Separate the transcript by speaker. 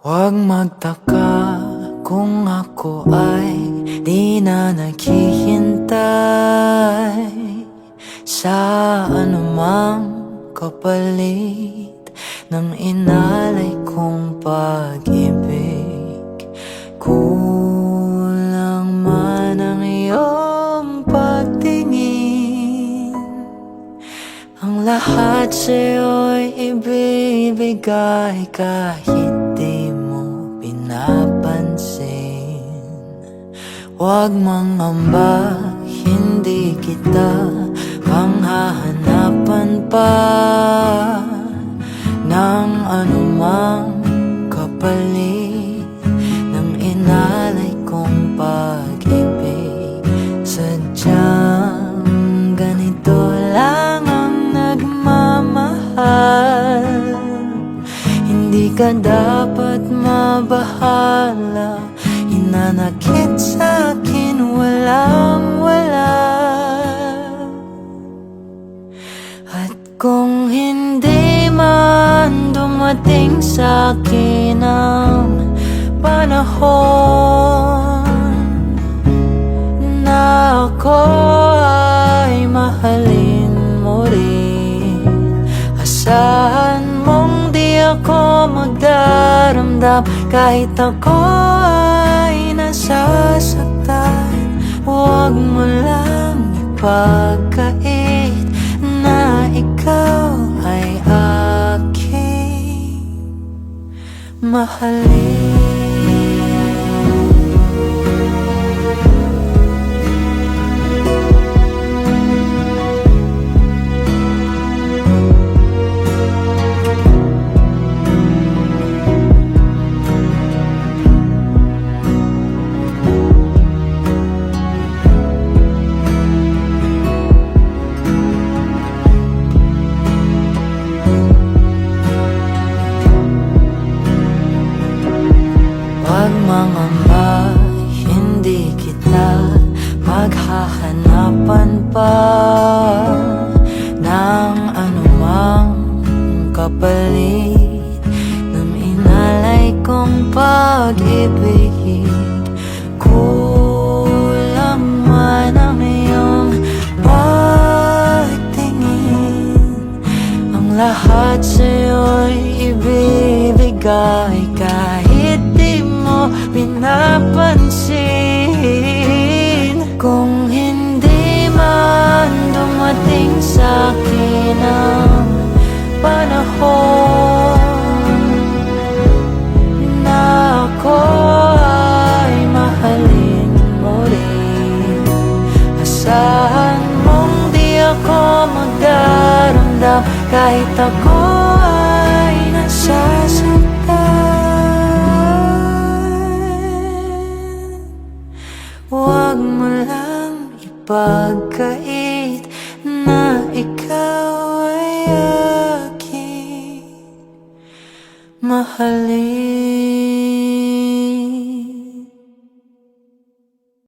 Speaker 1: Huwag magtaka kung ako ay di na naghihintay sa anumang kapalit ng inalay kong pag-ibig. Kulang man ang iyong pagtingin, ang lahat sa'yo'y ibibigay kahit di mo pinapansin. Huwag mangamba, hindi kita panghahanapan pa ng anumang kapalit ng inalay kong pag-ibig. Sadyang ganito lang ang nagmamahal, hindi ka dapat mabahala. Hinanakit sa'kin walang-wala, at kung hindi man dumating sa'kin ang panahon na ako ay mahalin mo rin, asahan mong di ako magdaramdam kahit ako ay nasasaktan. Huwag mo lang ipagkait na ikaw ay aking mahalin. Huwag mangamba, hindi kita maghahanapan pa ng anumang kapalit ng inalay kong pag-ibig. Kulang man ang iyong pagtingin, ang lahat sa'yo'y ibibigay kahit di mo pinapansin. Kung hindi man dumating sa'kin ang panahon na ako ay mahalin mo rin, asahan mong di ako magdaramdam kahit ako ay nasasaktan. Huwag mo lang ipagkait na ikaw ay aking mahalin.